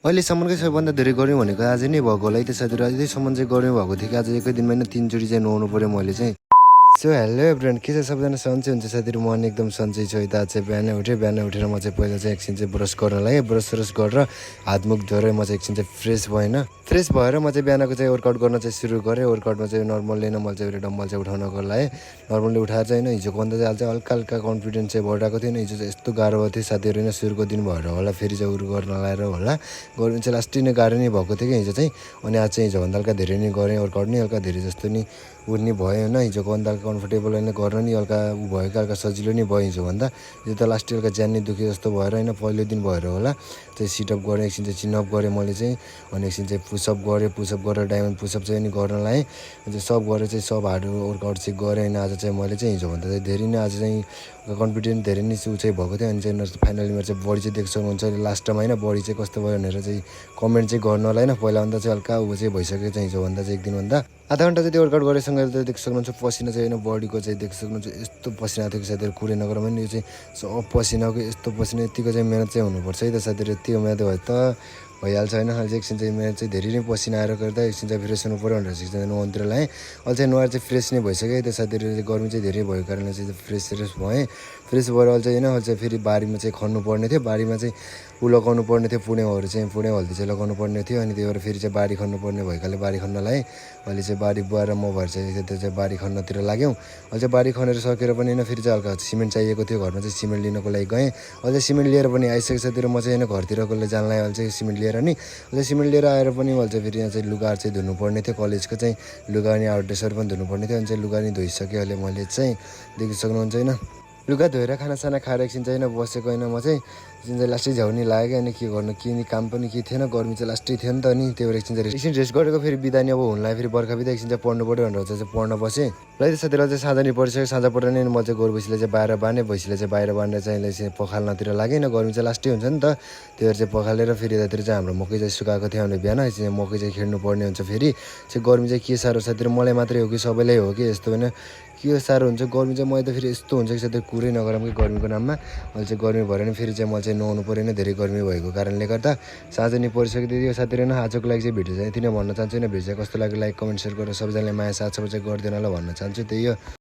अहिलेसम्मकै सबैभन्दा धेरै गर्मी भनेको आज नै भएको होला है। त्यो साथीहरू अझैसम्म चाहिँ गर्मी भएको थियो कि आज एकै दिनमा नै 3 चोटि चाहिँ नुहाउनु पऱ्यो मैले चाहिँ। सो हेलो एभ्रिवान, के छ सबैजना सन्चै हुन्छ साथीहरू? म पनि एकदम सन्चै छु है त। आज चाहिँ बिहान उठेर म चाहिँ पहिला चाहिँ एकछिन चाहिँ ब्रस गर्न लागेँ। ब्रस गरेर हातमुख धोएर म चाहिँ एकछिन चाहिँ फ्रेस भएर म चाहिँ बिहानको चाहिँ वर्कआउट गर्न चाहिँ सुरु गरेँ। वर्कआउटमा चाहिँ नर्मल्ली नै मैले चाहिँ एउटा डम्बल चाहिँ उठाउनको लागेँ। नर्मल्ली उठाएर चाहिँ होइन हिजोको भन्दा चाहिँ आज चाहिँ हल्का कन्फिडेन्स चाहिँ बढाएको थियो। हिजो चाहिँ यस्तो गाह्रो भएको थियो साथीहरू, होइन सुरुको दिन भएर होला, फेरि चाहिँ उरु गर्न लगाएर होला गर्मी चाहिँ लास्टै नै गाह्रो नै भएको थियो कि हिजो चाहिँ। अनि आज चाहिँ हिजोभन्दा हल्का धेरै नै गरेँ वर्कआउट नै, हल्का धेरै जस्तो नि उर्नी भयो होइन। हिजोको भन्दा हल्का कम्फर्टेबल होइन गर्न नि हल्का भयो कि हल्का सजिलो नै भयो हिजोभन्दा। हिजो त लास्ट हल्का ज्यान नै दुख्यो जस्तो भएर होइन, पहिलो दिन भएर होला। चाहिँ सिटअप गरेँ, एकछिन चाहिँ चिनअप गरेँ मैले चाहिँ, अनि एकछिन चाहिँ पुसअप गरेर डायमन्ड पुसअप चाहिँ नि गर्न लाएँ। अनि सब गरेर चाहिँ सब हार्ड वर्कआउट चाहिँ गरेँ होइन। आज चाहिँ मैले चाहिँ हिजोभन्दा चाहिँ धेरै नै आज चाहिँ कन्फिडेन्ट धेरै नै ऊ चाहिँ भएको थियो। अनि चाहिँ फाइनली मेरो चाहिँ बडी चाहिँ देख्न सक्नुहुन्छ लास्ट टाइम होइन, बडी चाहिँ कस्तो भयो भनेर चाहिँ कमेन्ट चाहिँ गर्नु होला होइन। पहिलाभन्दा चाहिँ हल्का ऊ चाहिँ भइसक्यो चाहिँ हिजोभन्दा चाहिँ एक दिनभन्दा। आधा घन्टा चाहिँ त्यो वर्कआउट गरेसँग चाहिँ देख्न सक्नुहुन्छ पसिना चाहिँ होइन, बडीको चाहिँ देख्न सक्नुहुन्छ यस्तो पसिना थियो कि साथीहरू कुरै नगर भने यो चाहिँ सब पसिनाको यस्तो पसिना। यतिको चाहिँ मिहिनेत चाहिँ हुनुपर्छ है त साथीहरू, यतिको मिहिनेत भयो त भइहाल्छ होइन। अहिले चाहिँ एकछिन चाहिँ मेरो चाहिँ धेरै नै पसिना आएर गर्दा एकछिन चाहिँ फ्रेस हुनु पऱ्यो भनेर चाहिँ नुहाउनुतिर लाएँ। अहिले चाहिँ नुहाएर चाहिँ फ्रेस नै भइसक्यो त्यो साथीहरू। गर्मी चाहिँ धेरै भएको कारणले चाहिँ फ्रेस भएँ। फ्रेस भएर अहिले चाहिँ होइन, अहिले चाहिँ फेरि बारीमा चाहिँ खन्नु पर्ने थियो। बारीमा चाहिँ ऊ लगाउनु पर्ने थियो, पुणे हल्दी चाहिँ लगाउनु पर्ने थियो। अनि त्यही भएर फेरि चाहिँ बारी खन्नु पर्ने भएकाले बारी खन्न लाएँ। अहिले चाहिँ बारी बुहाएर म भएर चाहिँ त्यो चाहिँ बारी खन्नतिर लाग्यौँ। अहिले चाहिँ बारी खनेर सकेर पनि होइन, फेरि चाहिँ हल्का सिमेन्ट चाहिएको थियो घरमा, चाहिँ सिमेन्ट लिनको लागि गएँ। अहिले चाहिँ सिमेन्ट लिएर पनि आइसकेको छ त्यो। म चाहिँ होइन घरतिरको जान लाग्यो अहिले चाहिँ सिमेन्ट लिएर नि। अहिले सिमेन्ट लिएर आएर पनि अहिले चाहिँ फेरि यहाँ चाहिँ लुगाहरू चाहिँ धुनुपर्ने थियो, कलेजको चाहिँ लुगा अनि आउट ड्रेसहरू पनि धुनुपर्ने थियो। अनि चाहिँ लुगा नि धोइसकेँ अहिले मैले चाहिँ, देखि सक्नुहुन्छ होइन। लुगा धोएर खानासाना खाएर एकछिन चाहिँ होइन बसेको होइन म चाहिँ। एकछिन चाहिँ लास्टै झ्याउनी लाग्यो अनि के गर्नु, के नि काम पनि के थिएन, गर्मी चाहिँ लास्टै थियो नि त। अनि त्यही भएर एकछिन रेस्ट गरेको, फेरि बिदा नि अब हुनलाई फेरि बर्खा बिदा एकछिन चाहिँ पढ्नु पऱ्यो भनेर चाहिँ पढ्न बसेँ। ल त्यो साथीलाई चाहिँ साँझ नि परिसक्यो। साँझ परेर नै म चाहिँ गोरु भैँसीलाई चाहिँ बाहिर बाँधेँ। भैँसीलाई चाहिँ बाहिर बाँधेर चाहिँ यसले पखाल्नतिर लागेँ न, गर्मी चाहिँ लास्टै हुन्छ नि त। त्यो भएर चाहिँ पखालेर फेरि यतातिर चाहिँ हाम्रो मकै चाहिँ सुकाएको थियो भने बिहान चाहिँ मकै चाहिँ खेड्नु पर्ने हुन्छ। फेरि चाहिँ गर्मी चाहिँ के साह्रो साथीहरू, मलाई मात्रै हो कि सबैलाई हो कि यस्तो होइन, के साह्रो हुन्छ गर्मी चाहिँ। मैले त फेरि यस्तो हुन्छ कि साथीहरू कुरै नगरौँ कि गर्मीको नाममा। अहिले चाहिँ गर्मी भएर नि फेरि चाहिँ मैले चाहिँ नुहाउनु पऱ्यो नि, धेरै गर्मी भएको कारणले गर्दा। साँझ नि परिसक्यो त्यति हो साथीहरू। आजको लागि चाहिँ भिडियो चाहिँ यति नै भन्न चाहन्छु होइन। भिडियो चाहिँ कस्तो लाग्यो लाइक कमेन्ट सेयर गरेर सबैजनाले माया साथ सबै चाहिँ गरिदिनु होला भन्न चाहन्छु। त्यही हो।